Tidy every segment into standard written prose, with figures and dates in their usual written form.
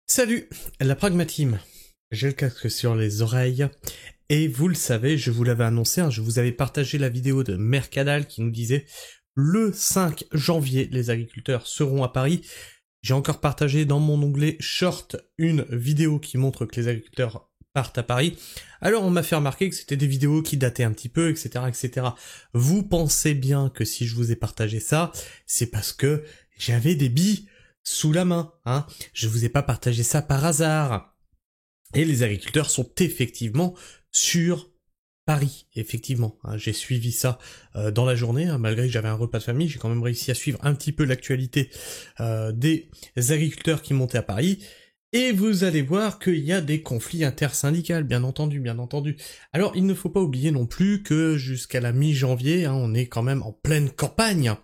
Salut, la Pragmatime. J'ai le casque sur les oreilles et vous le savez, je vous l'avais annoncé, je vous avais partagé la vidéo de Mercadal qui nous disait le 5 janvier, les agriculteurs seront à Paris. J'ai encore partagé dans mon onglet Short une vidéo qui montre que les agriculteurs partent à Paris. Alors on m'a fait remarquer que c'était des vidéos qui dataient un petit peu, etc., etc. Vous pensez bien que si je vous ai partagé ça, c'est parce que j'avais des billes sous la main, Je vous ai pas partagé ça par hasard. Et les agriculteurs sont effectivement sur Paris, effectivement. J'ai suivi ça dans la journée, malgré que j'avais un repas de famille, j'ai quand même réussi à suivre un petit peu l'actualité des agriculteurs qui montaient à Paris. Et vous allez voir qu'il y a des conflits intersyndicaux, bien entendu, bien entendu. Alors, il ne faut pas oublier non plus que jusqu'à la mi-janvier, on est quand même en pleine campagne.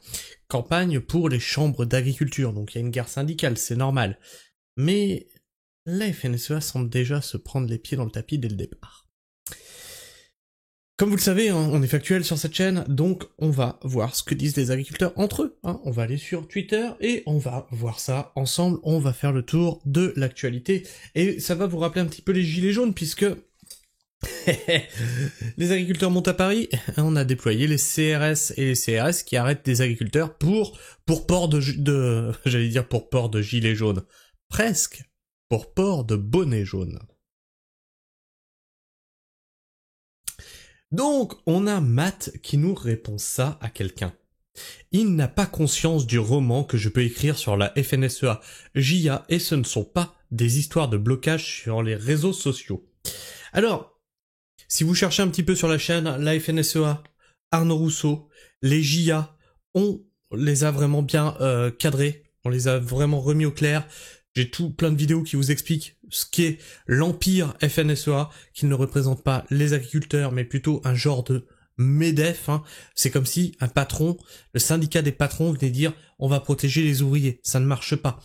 Campagne pour les chambres d'agriculture, donc il y a une guerre syndicale, c'est normal. Mais la FNSEA semble déjà se prendre les pieds dans le tapis dès le départ. Comme vous le savez, on est factuel sur cette chaîne, donc on va voir ce que disent les agriculteurs entre eux. On va aller sur Twitter et on va voir ça ensemble, on va faire le tour de l'actualité. Et ça va vous rappeler un petit peu les gilets jaunes, puisque les agriculteurs montent à Paris, on a déployé les CRS et les CRS qui arrêtent des agriculteurs pour port de j'allais dire pour port de gilets jaunes. Presque. Pour port de bonnet jaune. Donc, on a Matt qui nous répond ça à quelqu'un. Il n'a pas conscience du roman que je peux écrire sur la FNSEA JA et ce ne sont pas des histoires de blocage sur les réseaux sociaux. Alors, si vous cherchez un petit peu sur la chaîne, la FNSEA, Arnaud Rousseau, les JA, on les a vraiment bien cadrés, on les a vraiment remis au clair. J'ai plein de vidéos qui vous expliquent ce qu'est l'empire FNSEA, qui ne représente pas les agriculteurs, mais plutôt un genre de MEDEF. C'est comme si un patron, le syndicat des patrons venait dire on va protéger les ouvriers. Ça ne marche pas.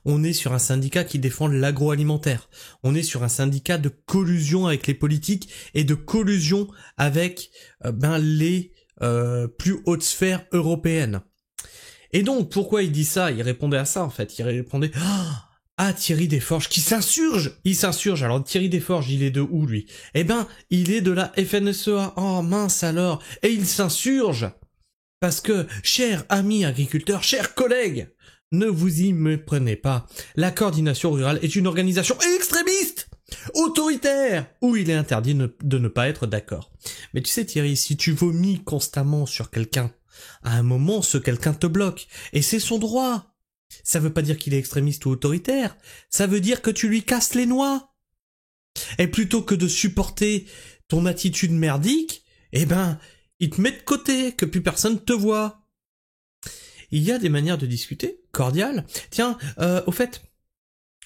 On est sur un syndicat qui défend l'agroalimentaire. On est sur un syndicat de collusion avec les politiques et de collusion avec les plus hautes sphères européennes. Et donc, pourquoi il dit ça? Il répondait à ça, en fait. Il répondait Thierry Desforges, qui s'insurge. Il s'insurge. Alors, Thierry Desforges, il est de où, lui? Eh ben, il est de la FNSEA. Oh, mince alors. Et il s'insurge. Parce que, chers amis agriculteurs, chers collègues, ne vous y méprenez pas. La coordination rurale est une organisation extrémiste, autoritaire, où il est interdit de ne pas être d'accord. Mais tu sais, Thierry, si tu vomis constamment sur quelqu'un, à un moment, ce quelqu'un te bloque. Et c'est son droit. Ça veut pas dire qu'il est extrémiste ou autoritaire. Ça veut dire que tu lui casses les noix. Et plutôt que de supporter ton attitude merdique, il te met de côté, que plus personne te voit. Il y a des manières de discuter, cordiales. Tiens, au fait,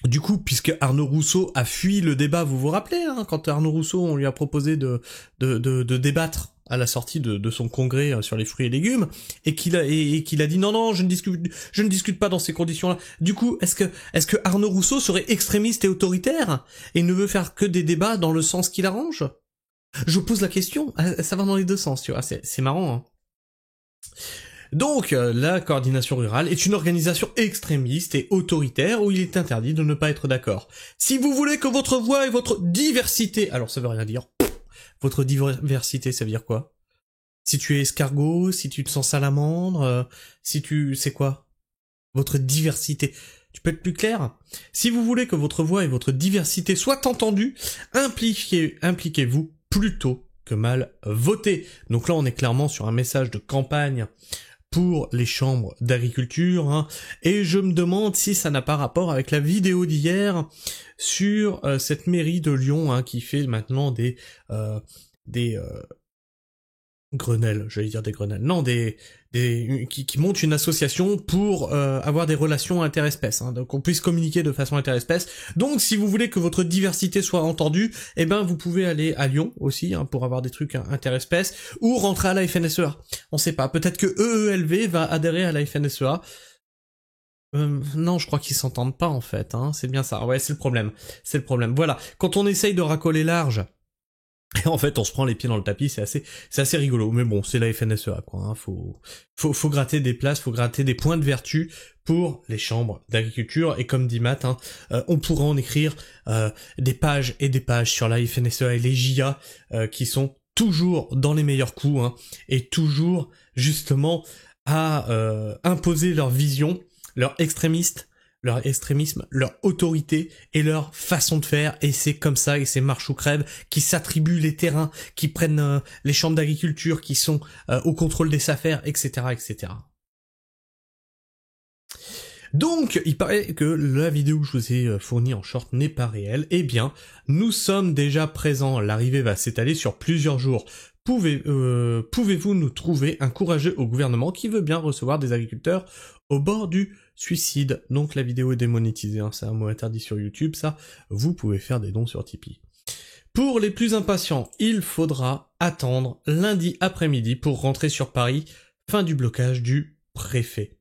du coup, puisque Arnaud Rousseau a fui le débat, vous vous rappelez, quand Arnaud Rousseau, on lui a proposé de débattre à la sortie de son congrès sur les fruits et légumes, et qu'il a dit non, je ne discute pas dans ces conditions-là. Du coup, est-ce que Arnaud Rousseau serait extrémiste et autoritaire, et ne veut faire que des débats dans le sens qu'il arrange? Je pose la question, ça va dans les deux sens, tu vois, c'est marrant, Donc, la coordination rurale est une organisation extrémiste et autoritaire où il est interdit de ne pas être d'accord. Si vous voulez que votre voix et votre diversité... Alors, ça veut rien dire. Votre diversité, ça veut dire quoi? Si tu es escargot, si tu te sens salamandre, c'est quoi? Votre diversité. Tu peux être plus clair? Si vous voulez que votre voix et votre diversité soient entendues, impliquez-vous plutôt que mal voter. Donc là, on est clairement sur un message de campagne pour les chambres d'agriculture, et je me demande si ça n'a pas rapport avec la vidéo d'hier sur cette mairie de Lyon qui fait maintenant des grenelles, j'allais dire des grenelles, non, qui montent une association pour avoir des relations interespèces, donc on puisse communiquer de façon interespèce. Donc si vous voulez que votre diversité soit entendue, vous pouvez aller à Lyon aussi pour avoir des trucs interespèces, ou rentrer à la FNSEA. On sait pas, peut-être que EELV va adhérer à la FNSEA. Non, je crois qu'ils s'entendent pas en fait, c'est bien ça. Ouais, c'est le problème. Voilà, quand on essaye de racoler large Et en fait, on se prend les pieds dans le tapis, c'est assez rigolo. Mais bon, c'est la FNSEA, quoi. Hein. Faut gratter des places, faut gratter des points de vertu pour les chambres d'agriculture. Et comme dit Matt, hein, on pourra en écrire des pages et des pages sur la FNSEA et les JA qui sont toujours dans les meilleurs coups, hein, et toujours justement à imposer leur vision, leur extrémisme, leur autorité et leur façon de faire, et c'est comme ça, et c'est marche ou crève, qui s'attribuent les terrains, qui prennent les chambres d'agriculture, qui sont au contrôle des affaires, etc., etc. Donc, il paraît que la vidéo que je vous ai fournie en short n'est pas réelle. Eh bien, nous sommes déjà présents, l'arrivée va s'étaler sur plusieurs jours. Pouvez-vous nous trouver un courageux au gouvernement qui veut bien recevoir des agriculteurs au bord du suicide? Donc la vidéo est démonétisée, hein, c'est un mot interdit sur YouTube, ça. Vous pouvez faire des dons sur Tipeee. Pour les plus impatients, il faudra attendre lundi après-midi pour rentrer sur Paris. Fin du blocage du préfet.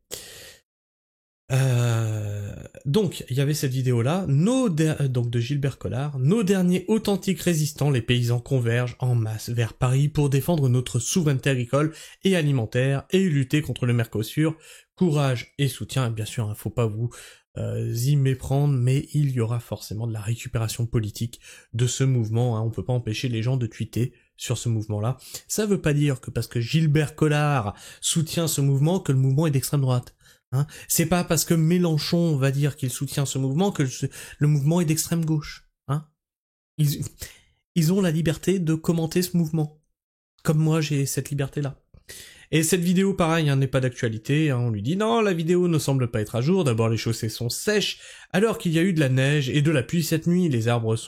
Donc, il y avait cette vidéo-là, donc de Gilbert Collard. Nos derniers authentiques résistants, les paysans, convergent en masse vers Paris pour défendre notre souveraineté agricole et alimentaire et lutter contre le Mercosur. Courage et soutien, bien sûr, hein, faut pas vous y méprendre, mais il y aura forcément de la récupération politique de ce mouvement, hein. On peut pas empêcher les gens de tweeter sur ce mouvement-là. Ça veut pas dire que parce que Gilbert Collard soutient ce mouvement que le mouvement est d'extrême droite. Hein, c'est pas parce que Mélenchon va dire qu'il soutient ce mouvement que le mouvement est d'extrême gauche. Hein, ils ont la liberté de commenter ce mouvement. Comme moi, j'ai cette liberté-là. Et cette vidéo, pareil, hein, n'est pas d'actualité. Hein, on lui dit non, la vidéo ne semble pas être à jour. D'abord, les chaussées sont sèches, alors qu'il y a eu de la neige et de la pluie cette nuit. Les arbres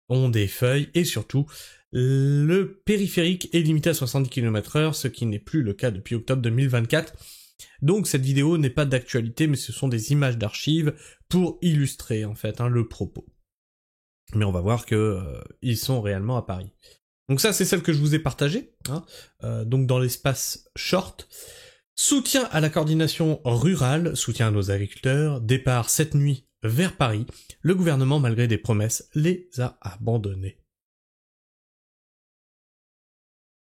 ont des feuilles et surtout, le périphérique est limité à 70 km/h, ce qui n'est plus le cas depuis octobre 2024. Donc cette vidéo n'est pas d'actualité, mais ce sont des images d'archives pour illustrer en fait, hein, le propos. Mais on va voir que ils sont réellement à Paris. Donc ça, c'est celle que je vous ai partagée, hein, donc dans l'espace short. Soutien à la coordination rurale, soutien à nos agriculteurs, départ cette nuit vers Paris. Le gouvernement, malgré des promesses, les a abandonnés.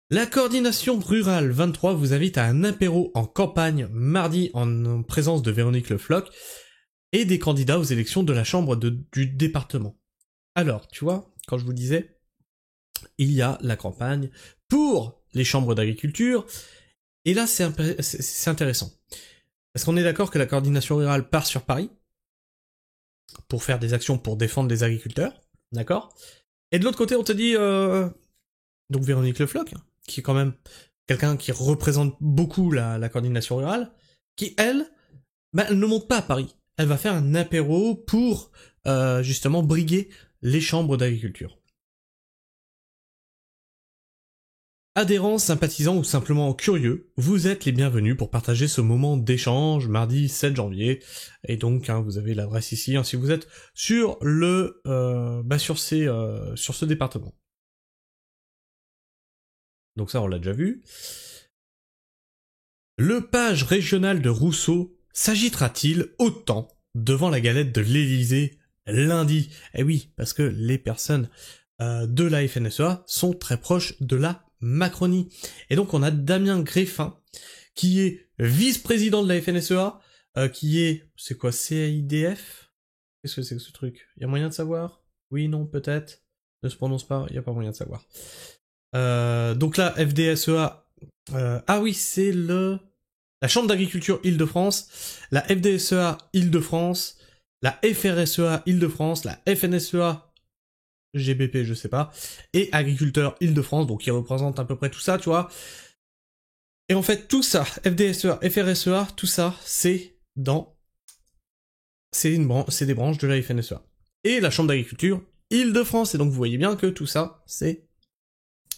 La coordination rurale 23 vous invite à un apéro en campagne mardi en présence de Véronique Le Floch et des candidats aux élections de la chambre du département. Alors, tu vois, quand je vous disais, il y a la campagne pour les chambres d'agriculture, et là c'est intéressant. Parce qu'on est d'accord que la coordination rurale part sur Paris pour faire des actions pour défendre les agriculteurs, d'accord? Et de l'autre côté, on te dit, donc Véronique Le Floch, qui est quand même quelqu'un qui représente beaucoup la coordination rurale, qui, elle ne monte pas à Paris. Elle va faire un apéro pour, justement, briguer les chambres d'agriculture. Adhérents, sympathisants ou simplement curieux, vous êtes les bienvenus pour partager ce moment d'échange mardi 7 janvier. Et donc, hein, vous avez l'adresse ici, hein, si vous êtes sur sur ce département. Donc ça, on l'a déjà vu. Le page régional de Rousseau s'agitera-t-il autant devant la galette de l'Élysée lundi? Eh oui, parce que les personnes de la FNSEA sont très proches de la Macronie. Et donc on a Damien Greffin, qui est vice-président de la FNSEA, qui est... C'est quoi, CIDF? Qu'est-ce que c'est que ce truc? Il y a moyen de savoir? Oui, non, peut-être. Ne se prononce pas, il n'y a pas moyen de savoir. Donc là, FDSEA, ah oui, c'est la Chambre d'agriculture Île-de-France, la FDSEA Île-de-France, la FRSEA Île-de-France, la FNSEA GBP, je sais pas, et agriculteurs Île-de-France, donc ils représentent à peu près tout ça, tu vois. Et en fait, tout ça, FDSEA, FRSEA, tout ça, c'est des branches de la FNSEA. Et la Chambre d'agriculture Île-de-France, et donc vous voyez bien que tout ça, c'est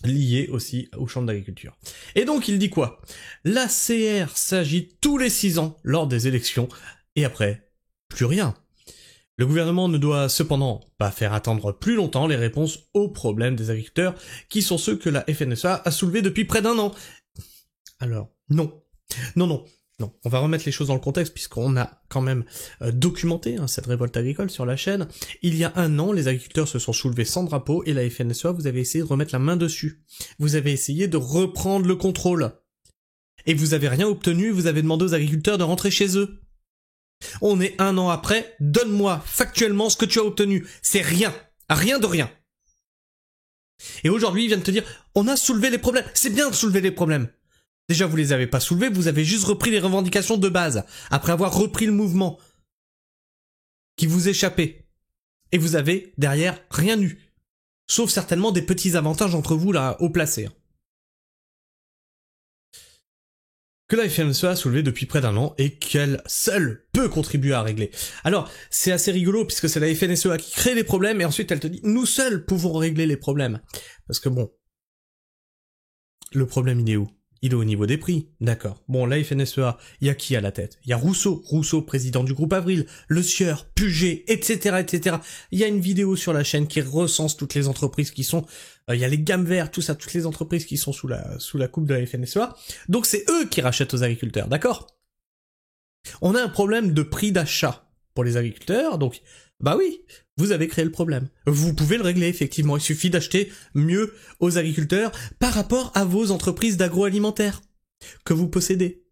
lié aussi aux chambres d'agriculture. Et donc il dit quoi? La CR s'agite tous les 6 ans lors des élections, et après, plus rien. Le gouvernement ne doit cependant pas faire attendre plus longtemps les réponses aux problèmes des agriculteurs, qui sont ceux que la FNSEA a soulevés depuis près d'1 an. Alors, non. Non, on va remettre les choses dans le contexte puisqu'on a quand même documenté cette révolte agricole sur la chaîne. Il y a un an, les agriculteurs se sont soulevés sans drapeau et la FNSEA, vous avez essayé de remettre la main dessus. Vous avez essayé de reprendre le contrôle. Et vous avez rien obtenu, vous avez demandé aux agriculteurs de rentrer chez eux. On est un an après, donne-moi factuellement ce que tu as obtenu. C'est rien, rien de rien. Et aujourd'hui, ils viennent te dire, on a soulevé les problèmes. C'est bien de soulever les problèmes. Déjà, vous les avez pas soulevés, vous avez juste repris les revendications de base, après avoir repris le mouvement qui vous échappait. Et vous avez, derrière, rien eu. Sauf certainement des petits avantages entre vous, là, haut placés. Que la FNSEA a soulevé depuis près d'un an et qu'elle seule peut contribuer à régler. Alors, c'est assez rigolo puisque c'est la FNSEA qui crée les problèmes et ensuite elle te dit « Nous seuls pouvons régler les problèmes ». Parce que bon, le problème il est où ? Il est au niveau des prix, d'accord. Bon, la FNSEA, il y a qui à la tête ? Il y a Rousseau, président du groupe Avril, Le Sieur, Puget, etc., etc. Il y a une vidéo sur la chaîne qui recense toutes les entreprises qui sont... il y a les gammes verts, tout ça, toutes les entreprises qui sont sous la coupe de la FNSEA. Donc c'est eux qui rachètent aux agriculteurs, d'accord ? On a un problème de prix d'achat pour les agriculteurs, donc... Bah oui, vous avez créé le problème. Vous pouvez le régler, effectivement. Il suffit d'acheter mieux aux agriculteurs par rapport à vos entreprises d'agroalimentaire que vous possédez.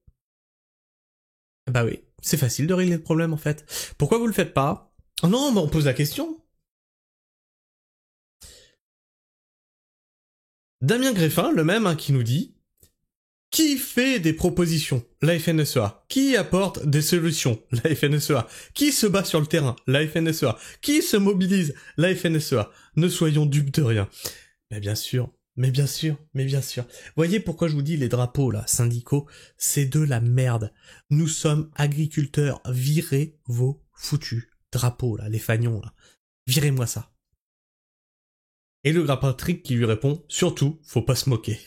Bah oui, c'est facile de régler le problème, en fait. Pourquoi vous le faites pas ? Oh non, mais on pose la question. Damien Greffin, le même, qui nous dit... Qui fait des propositions ? La FNSEA. Qui apporte des solutions ? La FNSEA. Qui se bat sur le terrain ? La FNSEA. Qui se mobilise ? La FNSEA. Ne soyons dupes de rien. Mais bien sûr, mais bien sûr, mais bien sûr. Voyez pourquoi je vous dis les drapeaux, là, syndicaux, c'est de la merde. Nous sommes agriculteurs. Virez vos foutus drapeaux, là, les fagnons, là. Virez-moi ça. Et le Gras Patrick qui lui répond, surtout, faut pas se moquer.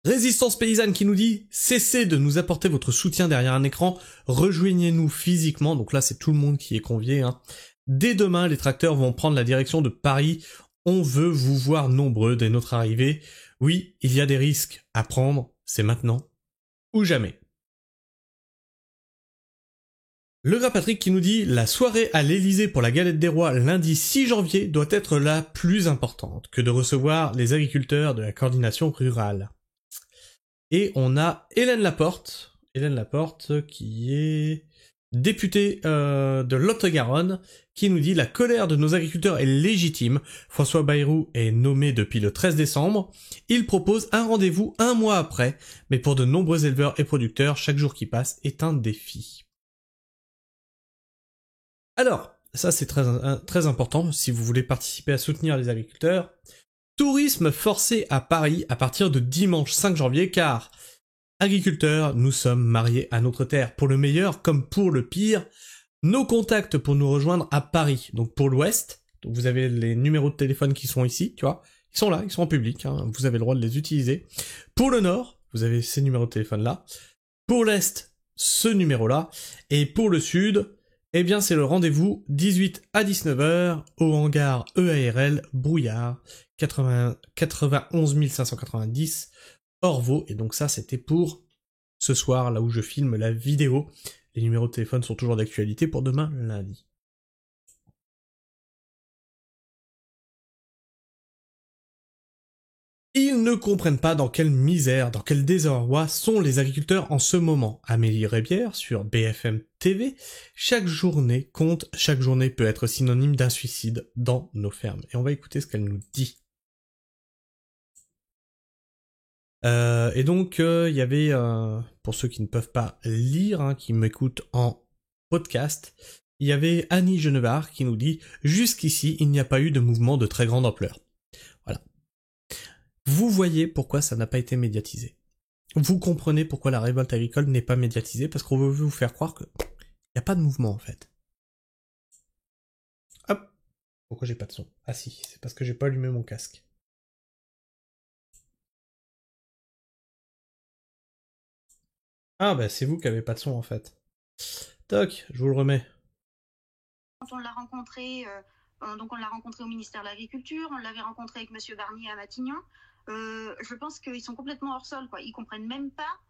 Résistance paysanne qui nous dit « Cessez de nous apporter votre soutien derrière un écran, rejoignez-nous physiquement », donc là c'est tout le monde qui est convié. Dès demain, les tracteurs vont prendre la direction de Paris, on veut vous voir nombreux dès notre arrivée. Oui, il y a des risques à prendre, c'est maintenant ou jamais. Le Gras Patrick qui nous dit « La soirée à l'Elysée pour la galette des rois lundi 6 janvier doit être la plus importante que de recevoir les agriculteurs de la coordination rurale ». Et on a Hélène Laporte qui est députée de Lot-et-Garonne, qui nous dit « La colère de nos agriculteurs est légitime. François Bayrou est nommé depuis le 13 décembre. Il propose un rendez-vous un mois après, mais pour de nombreux éleveurs et producteurs, chaque jour qui passe est un défi. » Alors, ça c'est très important si vous voulez participer à soutenir les agriculteurs. Tourisme forcé à Paris à partir de dimanche 5 janvier car, agriculteurs, nous sommes mariés à notre terre, pour le meilleur comme pour le pire. Nos contacts pour nous rejoindre à Paris, donc pour l'ouest, donc vous avez les numéros de téléphone qui sont ici, tu vois, ils sont là, ils sont en public, vous avez le droit de les utiliser. Pour le nord, vous avez ces numéros de téléphone là. Pour l'est, ce numéro-là. Et pour le sud, eh bien c'est le rendez-vous 18 à 19h au hangar EARL Brouillard 91 590 Orvaux. Et donc ça c'était pour ce soir là où je filme la vidéo. Les numéros de téléphone sont toujours d'actualité pour demain lundi. Ils ne comprennent pas dans quelle misère, dans quel désarroi sont les agriculteurs en ce moment. Amélie Rébière sur BFM TV, chaque journée compte, chaque journée peut être synonyme d'un suicide dans nos fermes. Et on va écouter ce qu'elle nous dit. Et donc, il y avait, pour ceux qui ne peuvent pas lire, qui m'écoutent en podcast, il y avait Annie Genevard qui nous dit « Jusqu'ici, il n'y a pas eu de mouvement de très grande ampleur. » Voilà. Vous voyez pourquoi ça n'a pas été médiatisé. Vous comprenez pourquoi la révolte agricole n'est pas médiatisée, parce qu'on veut vous faire croire que il n'y a pas de mouvement en fait. Hop. Pourquoi j'ai pas de son? Ah si, c'est parce que j'ai pas allumé mon casque. Ah bah c'est vous qui avez pas de son en fait. Toc, je vous le remets. Quand on l'a rencontré, donc on l'a rencontré au ministère de l'Agriculture, on l'avait rencontré avec Monsieur Barnier à Matignon. Je pense qu'ils sont complètement hors sol, quoi. Ils comprennent même pas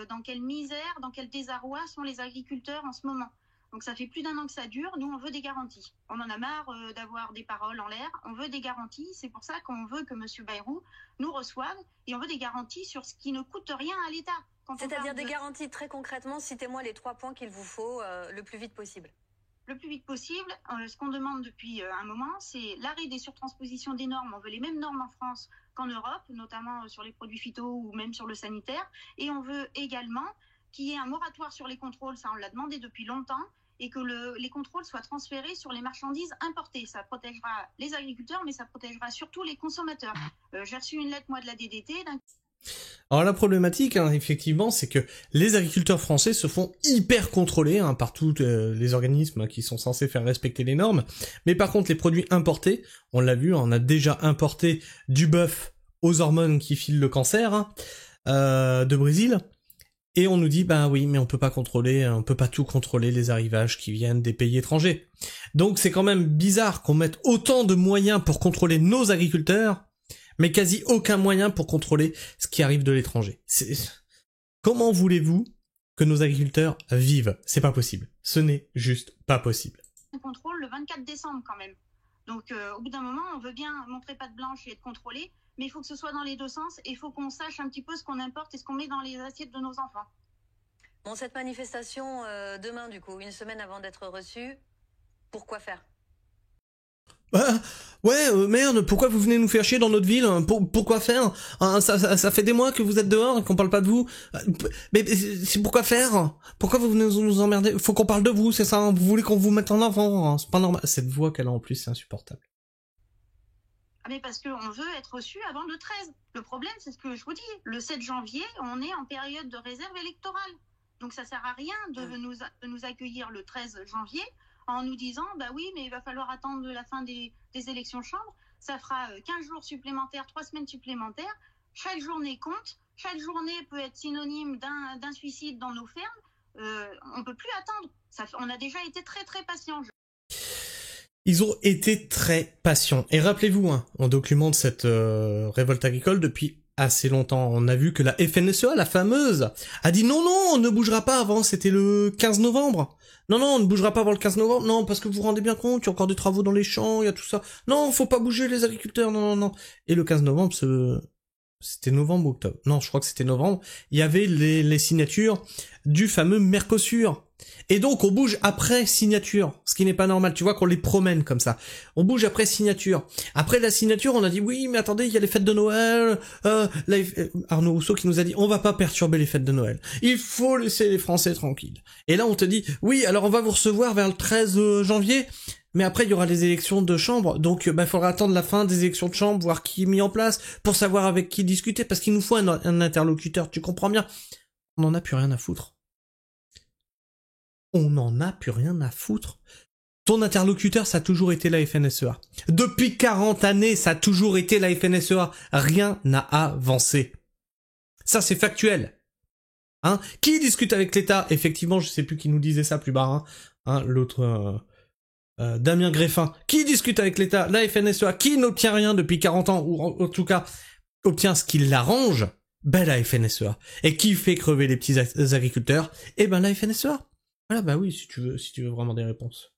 dans quelle misère, dans quel désarroi sont les agriculteurs en ce moment. Donc ça fait plus d'1 an que ça dure, nous on veut des garanties. On en a marre d'avoir des paroles en l'air, on veut des garanties, c'est pour ça qu'on veut que M. Bayrou nous reçoive, et on veut des garanties sur ce qui ne coûte rien à l'État. C'est-à-dire des garanties très concrètement, citez-moi les 3 points qu'il vous faut le plus vite possible. Le plus vite possible, ce qu'on demande depuis un moment, c'est l'arrêt des surtranspositions des normes. On veut les mêmes normes en France qu'en Europe, notamment sur les produits phyto ou même sur le sanitaire. Et on veut également qu'il y ait un moratoire sur les contrôles, ça on l'a demandé depuis longtemps, et que les contrôles soient transférés sur les marchandises importées. Ça protégera les agriculteurs, mais ça protégera surtout les consommateurs. J'ai reçu une lettre, moi, de la DDT. Alors la problématique, hein, effectivement, c'est que les agriculteurs français se font hyper contrôler par tous les organismes qui sont censés faire respecter les normes. Mais par contre, les produits importés, on l'a vu, on a déjà importé du bœuf aux hormones qui filent le cancer de Brésil. Et on nous dit, bah oui, mais on peut pas tout contrôler les arrivages qui viennent des pays étrangers. Donc c'est quand même bizarre qu'on mette autant de moyens pour contrôler nos agriculteurs, mais quasi aucun moyen pour contrôler ce qui arrive de l'étranger. Comment voulez-vous que nos agriculteurs vivent? C'est pas possible. Ce n'est juste pas possible. On contrôle le 24 décembre quand même. Donc au bout d'un moment, on veut bien montrer patte blanche et être contrôlé, mais il faut que ce soit dans les deux sens et il faut qu'on sache un petit peu ce qu'on importe et ce qu'on met dans les assiettes de nos enfants. Bon, cette manifestation demain, du coup, 1 semaine avant d'être reçue, pourquoi faire? Merde, pourquoi vous venez nous faire chier dans notre ville? Pourquoi faire? Ça fait des mois que vous êtes dehors et qu'on parle pas de vous. Mais c'est pourquoi faire? Pourquoi vous venez nous emmerder? Faut qu'on parle de vous, c'est ça? Vous voulez qu'on vous mette en avant? C'est pas normal. Cette voix qu'elle a en plus, c'est insupportable. Ah mais parce qu'on veut être reçu avant le 13. Le problème, c'est ce que je vous dis. Le 7 janvier, on est en période de réserve électorale. Donc ça sert à rien de nous accueillir le 13 janvier en nous disant, bah oui, mais il va falloir attendre la fin des élections chambres. Ça fera 15 jours supplémentaires, 3 semaines supplémentaires. Chaque journée compte. Chaque journée peut être synonyme d'un suicide dans nos fermes. On peut plus attendre. On a déjà été très très patients. Ils ont été très patients. Et rappelez-vous, on documente cette révolte agricole depuis assez longtemps. On a vu que la FNSEA, la fameuse, a dit non, on ne bougera pas avant, c'était le 15 novembre. Non, on ne bougera pas avant le 15 novembre. Non, parce que vous vous rendez bien compte, il y a encore des travaux dans les champs, il y a tout ça. Non, faut pas bouger les agriculteurs, non. Et le 15 novembre, c'était novembre ou octobre? Non, je crois que c'était novembre. Il y avait les signatures du fameux Mercosur. Et donc, on bouge après signature, ce qui n'est pas normal. Tu vois qu'on les promène comme ça. On bouge après signature. Après la signature, on a dit, oui, mais attendez, il y a les fêtes de Noël. Arnaud Rousseau qui nous a dit, on va pas perturber les fêtes de Noël. Il faut laisser les Français tranquilles. Et là, on te dit, oui, alors on va vous recevoir vers le 13 janvier. Mais après, il y aura les élections de chambre. Donc, il faudra attendre la fin des élections de chambre, voir qui est mis en place, pour savoir avec qui discuter, parce qu'il nous faut un interlocuteur. Tu comprends bien? On n'en a plus rien à foutre. On n'en a plus rien à foutre. Ton interlocuteur, ça a toujours été la FNSEA. Depuis 40 années, ça a toujours été la FNSEA. Rien n'a avancé. Ça, c'est factuel. Qui discute avec l'État? Effectivement, je sais plus qui nous disait ça plus bas. L'autre... Damien Greffin, qui discute avec l'État, la FNSEA, qui n'obtient rien depuis 40 ans, ou en tout cas obtient ce qui l'arrange, la FNSEA. Et qui fait crever les petits agriculteurs? La FNSEA. Voilà, oui, si tu veux vraiment des réponses.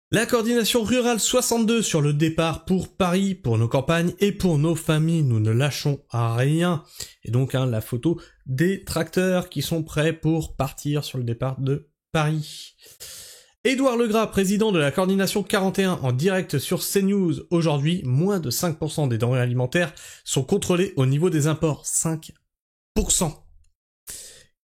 La coordination rurale 62 sur le départ pour Paris, pour nos campagnes et pour nos familles, nous ne lâchons à rien. Et donc la photo des tracteurs qui sont prêts pour partir sur le départ de Paris. Édouard Legras, président de la coordination 41 en direct sur CNews. Aujourd'hui, moins de 5% des denrées alimentaires sont contrôlées au niveau des imports. 5%.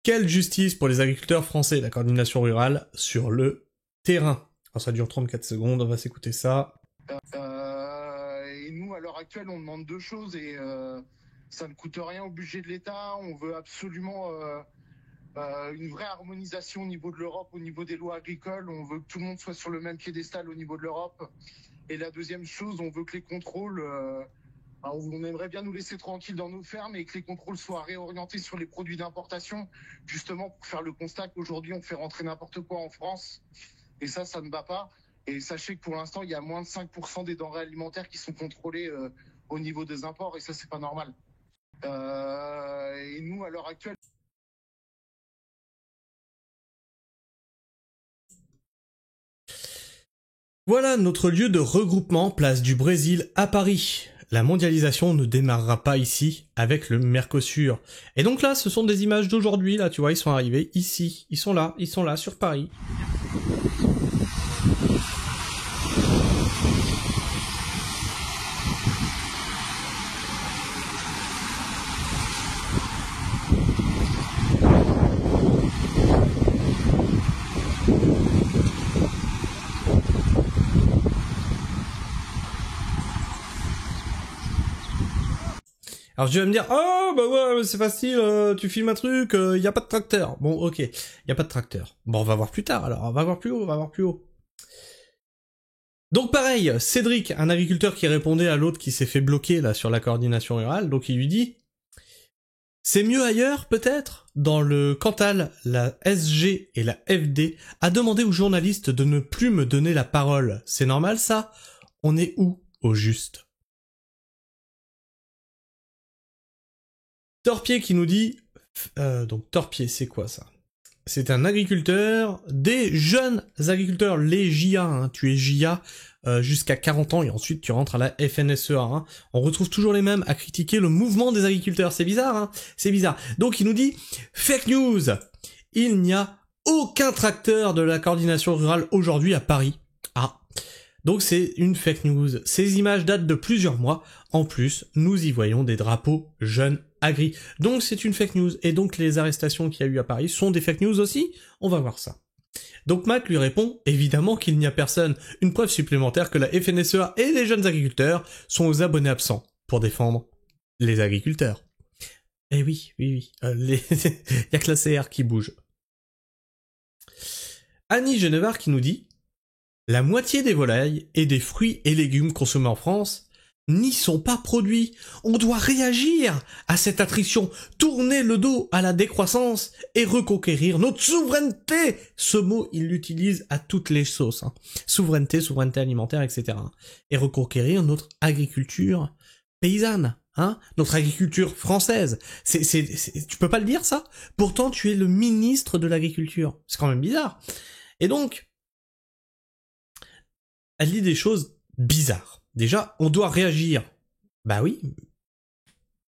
Quelle justice pour les agriculteurs français, la coordination rurale sur le terrain. Alors ça dure 34 secondes, on va s'écouter ça. Et nous, à l'heure actuelle, on demande 2 choses et ça ne coûte rien au budget de l'État. On veut absolument une vraie harmonisation au niveau de l'Europe, au niveau des lois agricoles. On veut que tout le monde soit sur le même piédestal au niveau de l'Europe. Et la deuxième chose, on veut que les contrôles... on aimerait bien nous laisser tranquilles dans nos fermes et que les contrôles soient réorientés sur les produits d'importation, justement pour faire le constat qu'aujourd'hui on fait rentrer n'importe quoi en France. Et ça ne va pas. Et sachez que pour l'instant, il y a moins de 5% des denrées alimentaires qui sont contrôlées au niveau des imports et ça, c'est pas normal. Et nous, à l'heure actuelle, Voilà notre lieu de regroupement, place du Brésil à Paris. La mondialisation ne démarrera pas ici avec le Mercosur. Et donc là, ce sont des images d'aujourd'hui, là, tu vois, ils sont arrivés ici. Ils sont là sur Paris. Alors tu vas me dire, oh bah ouais, c'est facile, tu filmes un truc, y a pas de tracteur. Bon, ok, y a pas de tracteur. Bon, on va voir plus tard alors, on va voir plus haut, Donc pareil, Cédric, un agriculteur qui répondait à l'autre qui s'est fait bloquer là sur la coordination rurale, donc il lui dit, c'est mieux ailleurs peut-être. Dans le Cantal, la SG et la FD a demandé aux journalistes de ne plus me donner la parole. C'est normal ça? On est où au juste? Torpier qui nous dit... donc Torpier, c'est quoi ça? C'est un agriculteur, des jeunes agriculteurs, les JA, hein. Tu es JA jusqu'à 40 ans et ensuite tu rentres à la FNSEA. Hein. On retrouve toujours les mêmes à critiquer le mouvement des agriculteurs. C'est bizarre, hein? C'est bizarre. Donc il nous dit, fake news, il n'y a aucun tracteur de la coordination rurale aujourd'hui à Paris. Ah, donc c'est une fake news. Ces images datent de plusieurs mois. En plus, nous y voyons des drapeaux jeunes agri. Donc c'est une fake news. Et donc les arrestations qu'il y a eu à Paris sont des fake news aussi? On va voir ça. Donc Mac lui répond, évidemment qu'il n'y a personne. Une preuve supplémentaire que la FNSEA et les jeunes agriculteurs sont aux abonnés absents pour défendre les agriculteurs. Eh oui. Il y a que la CR qui bouge. Annie Genevard qui nous dit, la moitié des volailles et des fruits et légumes consommés en France n'y sont pas produits. On doit réagir à cette attrition, tourner le dos à la décroissance et reconquérir notre souveraineté. Ce mot, il l'utilise à toutes les sauces. Hein. Souveraineté alimentaire, etc. Et reconquérir notre agriculture paysanne, hein, notre agriculture française. Tu peux pas le dire ça? Pourtant, tu es le ministre de l'agriculture. C'est quand même bizarre. Et donc, elle dit des choses bizarres. Déjà, on doit réagir. Bah oui.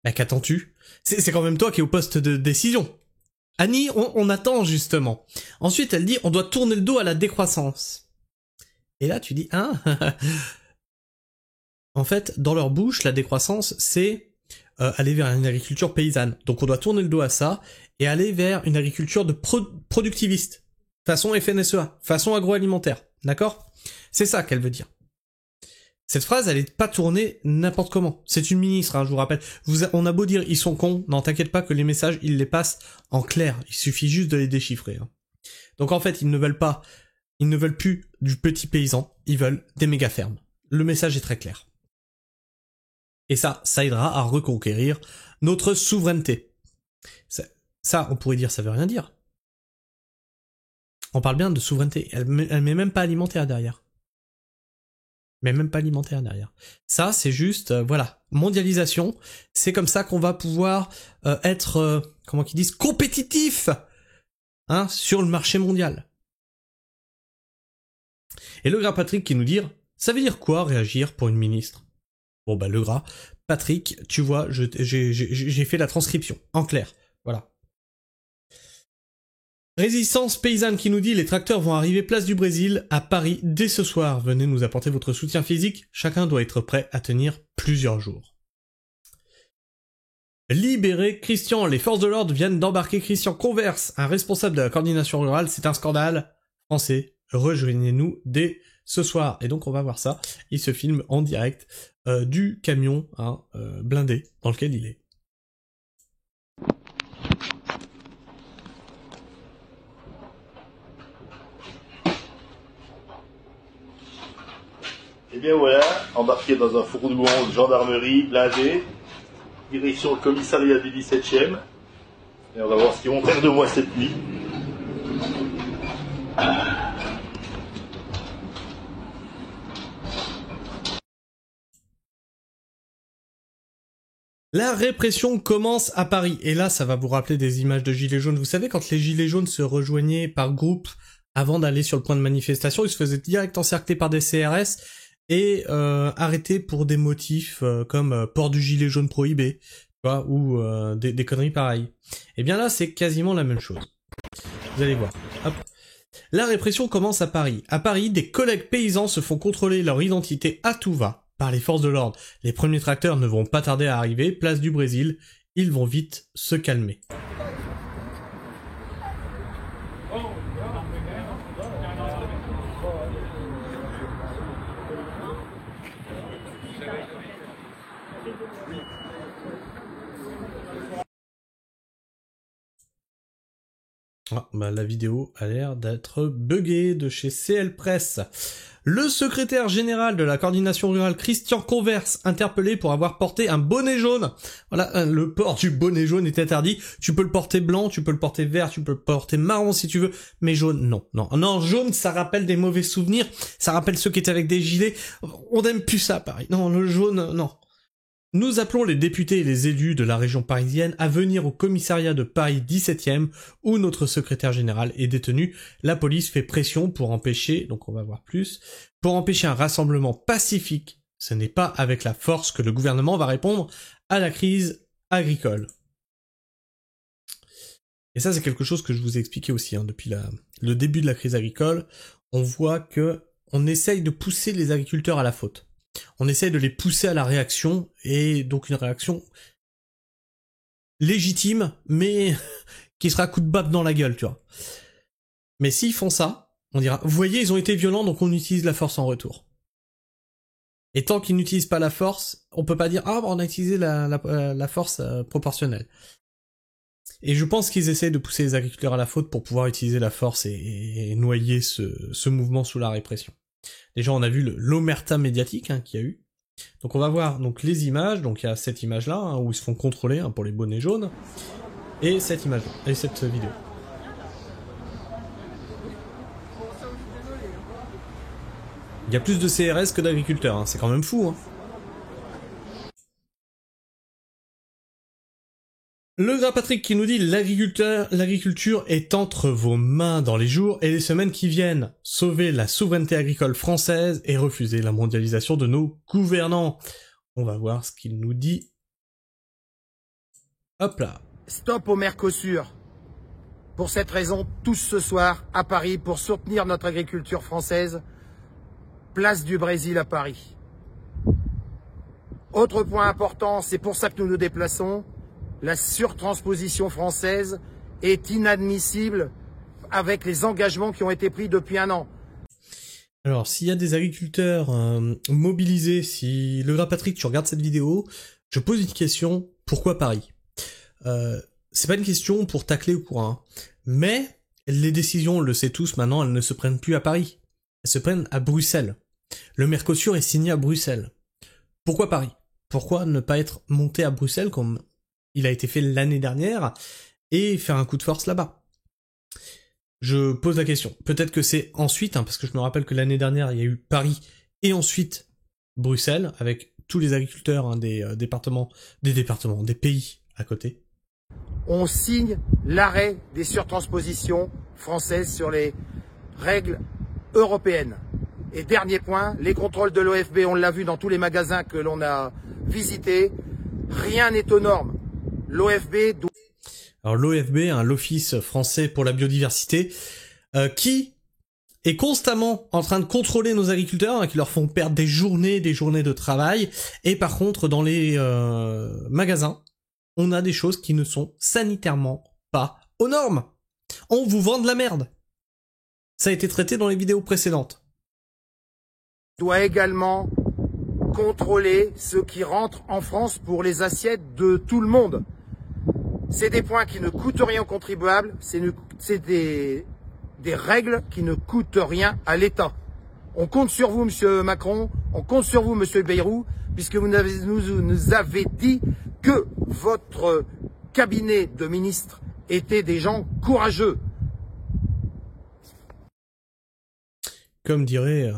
Bah qu'attends-tu? C'est quand même toi qui es au poste de décision. Annie, on attend justement. Ensuite, elle dit, on doit tourner le dos à la décroissance. Et là, tu dis, hein? En fait, dans leur bouche, la décroissance, c'est aller vers une agriculture paysanne. Donc on doit tourner le dos à ça et aller vers une agriculture de productiviste. Façon FNSEA, façon agroalimentaire. D'accord? C'est ça qu'elle veut dire. Cette phrase, elle est pas tournée n'importe comment. C'est une ministre, hein, je vous rappelle. On a beau dire ils sont cons, non t'inquiète pas que les messages, ils les passent en clair. Il suffit juste de les déchiffrer. Hein. Donc en fait, ils ne veulent plus du petit paysan, ils veulent des méga fermes. Le message est très clair. Et ça aidera à reconquérir notre souveraineté. Ça, on pourrait dire, ça veut rien dire. On parle bien de souveraineté. Elle met même pas alimentaire derrière. Mais même pas alimentaire derrière. Ça, c'est juste, voilà, mondialisation. C'est comme ça qu'on va pouvoir être, comment qu'ils disent, compétitif, hein, sur le marché mondial. Et le gras Patrick qui nous dit, ça veut dire quoi réagir pour une ministre? Bon bah le gras, Patrick, tu vois, j'ai fait la transcription, en clair, voilà. Résistance paysanne qui nous dit, les tracteurs vont arriver place du Brésil à Paris dès ce soir. Venez nous apporter votre soutien physique. Chacun doit être prêt à tenir plusieurs jours. Libéré Christian. Les forces de l'ordre viennent d'embarquer Christian Converse, un responsable de la coordination rurale. C'est un scandale. Français, rejoignez-nous dès ce soir. Et donc on va voir ça. Il se filme en direct du camion blindé dans lequel il est. Et bien voilà, embarqué dans un fourgon de gendarmerie blindé, direction le commissariat du 17e. Et on va voir ce qu'ils vont faire de moi cette nuit. La répression commence à Paris. Et là, ça va vous rappeler des images de gilets jaunes. Vous savez, quand les gilets jaunes se rejoignaient par groupe avant d'aller sur le point de manifestation, ils se faisaient direct encercler par des CRS et arrêtés pour des motifs comme port du gilet jaune prohibé, tu vois, ou des conneries pareilles. Et bien là, c'est quasiment la même chose. Vous allez voir. Hop. La répression commence à Paris. À Paris, des collègues paysans se font contrôler leur identité à tout va par les forces de l'ordre. Les premiers tracteurs ne vont pas tarder à arriver, place du Brésil. Ils vont vite se calmer. Ah, bah la vidéo a l'air d'être buggée de chez CL Press. Le secrétaire général de la coordination rurale, Christian Converse, interpellé pour avoir porté un bonnet jaune. Voilà, le port du bonnet jaune est interdit. Tu peux le porter blanc, tu peux le porter vert, tu peux le porter marron si tu veux, mais jaune, non. Non, jaune, ça rappelle des mauvais souvenirs, ça rappelle ceux qui étaient avec des gilets. On n'aime plus ça, Paris. Non, le jaune, non. Nous appelons les députés et les élus de la région parisienne à venir au commissariat de Paris 17e où notre secrétaire général est détenu. La police fait pression pour empêcher, donc on va voir plus, pour empêcher un rassemblement pacifique. Ce n'est pas avec la force que le gouvernement va répondre à la crise agricole. Et ça c'est quelque chose que je vous ai expliqué aussi depuis le début de la crise agricole. On voit que on essaye de pousser les agriculteurs à la faute. On essaye de les pousser à la réaction, et donc une réaction légitime, mais qui sera coup de baffe dans la gueule, tu vois. Mais s'ils font ça, on dira, vous voyez, ils ont été violents, donc on utilise la force en retour. Et tant qu'ils n'utilisent pas la force, on peut pas dire, ah, on a utilisé la force proportionnelle. Et je pense qu'ils essayent de pousser les agriculteurs à la faute pour pouvoir utiliser la force et noyer ce mouvement sous la répression. Déjà, on a vu l'omerta médiatique qu'il y a eu. Donc on va voir donc les images. Donc il y a cette image-là où ils se font contrôler pour les bonnets jaunes. Et cette image et cette vidéo. Il y a plus de CRS que d'agriculteurs, c'est quand même fou. Le gras Patrick qui nous dit l'agriculture est entre vos mains dans les jours et les semaines qui viennent. Sauver la souveraineté agricole française et refuser la mondialisation de nos gouvernants. On va voir ce qu'il nous dit. Hop là. Stop au Mercosur. Pour cette raison, tous ce soir à Paris pour soutenir notre agriculture française. Place du Brésil à Paris. Autre point important, c'est pour ça que nous nous déplaçons. La surtransposition française est inadmissible avec les engagements qui ont été pris depuis 1 an. Alors, s'il y a des agriculteurs mobilisés, si le gras Patrick, tu regardes cette vidéo, je pose une question, pourquoi Paris ? C'est pas une question pour tacler ou quoi, mais les décisions, on le sait tous maintenant, elles ne se prennent plus à Paris, elles se prennent à Bruxelles. Le Mercosur est signé à Bruxelles. Pourquoi Paris ? Pourquoi ne pas être monté à Bruxelles comme il a été fait l'année dernière, et faire un coup de force là-bas. Je pose la question. Peut-être que c'est ensuite, parce que je me rappelle que l'année dernière, il y a eu Paris, et ensuite Bruxelles, avec tous les agriculteurs des pays à côté. On signe l'arrêt des surtranspositions françaises sur les règles européennes. Et dernier point, les contrôles de l'OFB, on l'a vu dans tous les magasins que l'on a visités, rien n'est aux normes. L'OFB doit... Alors l'OFB, l'Office français pour la biodiversité, qui est constamment en train de contrôler nos agriculteurs, qui leur font perdre des journées de travail, et par contre dans les magasins, on a des choses qui ne sont sanitairement pas aux normes. On vous vend de la merde. Ça a été traité dans les vidéos précédentes. Doit également contrôler ceux qui rentrent en France pour les assiettes de tout le monde. C'est des points qui ne coûtent rien aux contribuables, c'est des règles qui ne coûtent rien à l'État. On compte sur vous, Monsieur Macron, on compte sur vous, Monsieur Bayrou, puisque vous nous avez dit que votre cabinet de ministres était des gens courageux. Comme dirait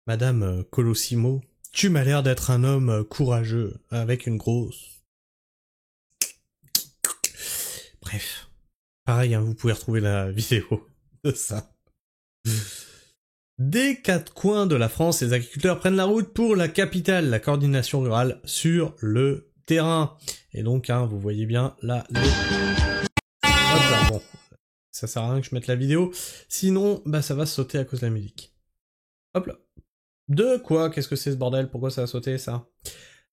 Madame Colosimo, tu m'as l'air d'être un homme courageux, avec une grosse Bref. Pareil, hein, vous pouvez retrouver la vidéo de ça. Des quatre coins de la France, les agriculteurs prennent la route pour la capitale, la coordination rurale sur le terrain. Et donc, hein, vous voyez bien là, Hop là, bon. Ça sert à rien que je mette la vidéo. Sinon, bah ça va sauter à cause de la musique. Hop là. De quoi? Qu'est-ce que c'est ce bordel? Pourquoi ça a sauté, ça?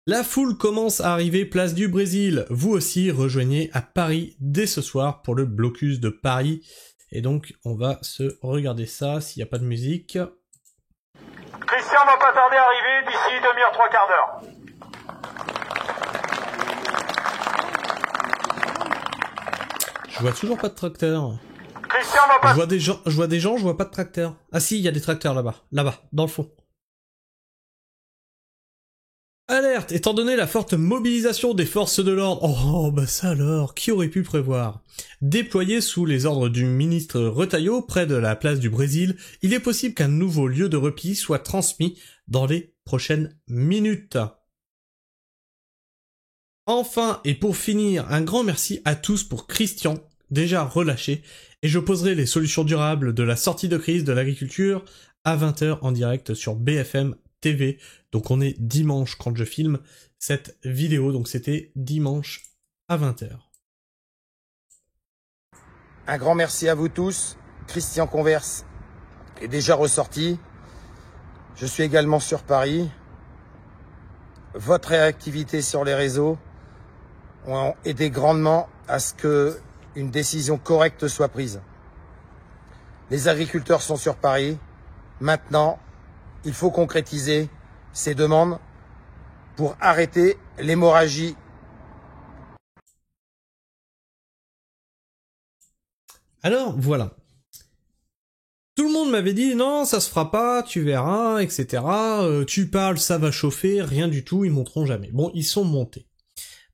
La foule commence à arriver place du Brésil. Vous aussi, rejoignez à Paris dès ce soir pour le blocus de Paris. Et donc, on va se regarder ça, s'il n'y a pas de musique. Christian va pas tarder à arriver, d'ici demi-heure, trois quarts d'heure. Je vois toujours pas de tracteur. Christian va pas... Je vois des gens, je vois pas de tracteur. Ah si, il y a des tracteurs là-bas. Là-bas, dans le fond. Alerte! Étant donné la forte mobilisation des forces de l'ordre... Oh, bah ça alors, qui aurait pu prévoir? Déployé sous les ordres du ministre Retailleau, près de la place du Brésil, il est possible qu'un nouveau lieu de repli soit transmis dans les prochaines minutes. Enfin, et pour finir, un grand merci à tous pour Christian, déjà relâché, et je poserai les solutions durables de la sortie de crise de l'agriculture à 20h en direct sur BFM TV. Donc on est dimanche quand je filme cette vidéo, donc c'était dimanche à 20h. Un grand merci à vous tous. Christian Converse est déjà ressorti. Je suis également sur Paris. Votre réactivité sur les réseaux ont aidé grandement à ce que une décision correcte soit prise. Les agriculteurs sont sur Paris. Maintenant, il faut concrétiser ces demandes pour arrêter l'hémorragie. Alors, voilà. Tout le monde m'avait dit, non, ça se fera pas, tu verras, etc. Tu parles, ça va chauffer, rien du tout, ils monteront jamais. Bon, ils sont montés.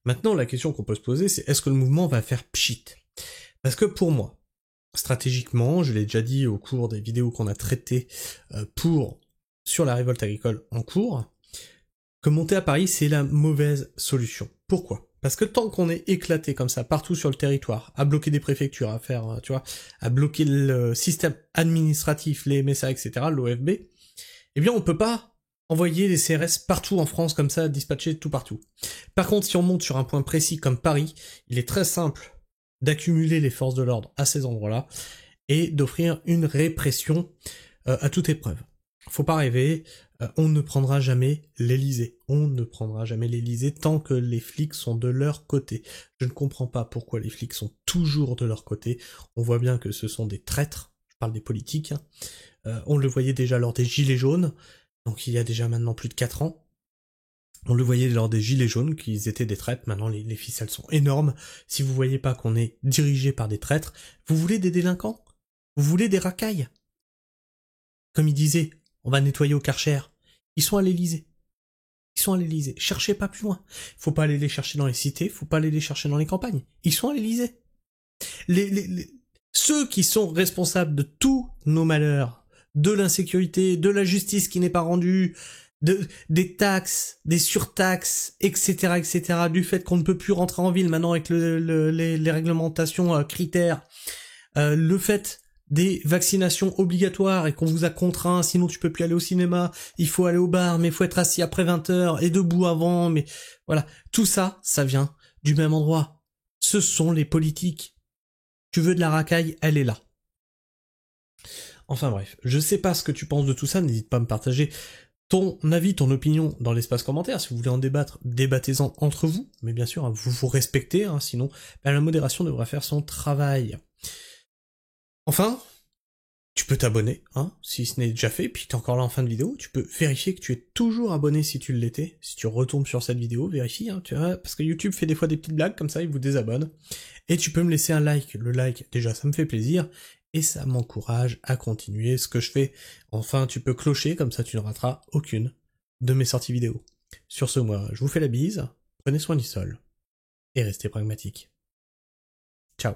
Maintenant, la question qu'on peut se poser, c'est est-ce que le mouvement va faire pchit? Parce que pour moi, stratégiquement, je l'ai déjà dit au cours des vidéos qu'on a traitées sur la révolte agricole en cours, que monter à Paris, c'est la mauvaise solution. Pourquoi? Parce que tant qu'on est éclaté comme ça, partout sur le territoire, à bloquer des préfectures, à faire, tu vois, à bloquer le système administratif, les MSA, etc., l'OFB, eh bien on peut pas envoyer les CRS partout en France comme ça, dispatcher tout partout. Par contre, si on monte sur un point précis comme Paris, il est très simple d'accumuler les forces de l'ordre à ces endroits-là et d'offrir une répression à toute épreuve. Faut pas rêver, on ne prendra jamais l'Elysée. On ne prendra jamais l'Elysée tant que les flics sont de leur côté. Je ne comprends pas pourquoi les flics sont toujours de leur côté. On voit bien que ce sont des traîtres, je parle des politiques. On le voyait déjà lors des Gilets jaunes, donc il y a déjà maintenant plus de 4 ans. On le voyait lors des Gilets jaunes, qu'ils étaient des traîtres, maintenant les ficelles sont énormes. Si vous voyez pas qu'on est dirigé par des traîtres, vous voulez des délinquants? Vous voulez des racailles? Comme il disait, on va nettoyer au Karcher. Ils sont à l'Elysée. Ils sont à l'Elysée. Cherchez pas plus loin. Faut pas aller les chercher dans les cités, faut pas aller les chercher dans les campagnes. Ils sont à l'Elysée. Ceux qui sont responsables de tous nos malheurs, de l'insécurité, de la justice qui n'est pas rendue, des taxes, des surtaxes, etc., etc., du fait qu'on ne peut plus rentrer en ville maintenant avec les réglementations critères, le fait des vaccinations obligatoires et qu'on vous a contraint, sinon tu peux plus aller au cinéma, il faut aller au bar, mais il faut être assis après 20h et debout avant, mais voilà. Tout ça, ça vient du même endroit. Ce sont les politiques. Tu veux de la racaille, elle est là. Enfin bref, je sais pas ce que tu penses de tout ça, n'hésite pas à me partager ton avis, ton opinion dans l'espace commentaire. Si vous voulez en débattre, débattez-en entre vous, mais bien sûr, vous vous respectez, hein, sinon la modération devra faire son travail. Enfin, tu peux t'abonner, hein, si ce n'est déjà fait, puis t'es encore là en fin de vidéo, tu peux vérifier que tu es toujours abonné si tu l'étais, si tu retombes sur cette vidéo, vérifie, hein, tu vois, parce que YouTube fait des fois des petites blagues comme ça, il vous désabonne, et tu peux me laisser un like, le like, déjà ça me fait plaisir, et ça m'encourage à continuer ce que je fais. Enfin, tu peux clocher, comme ça tu ne rateras aucune de mes sorties vidéo. Sur ce, moi, je vous fais la bise, prenez soin du sol, et restez pragmatiques. Ciao.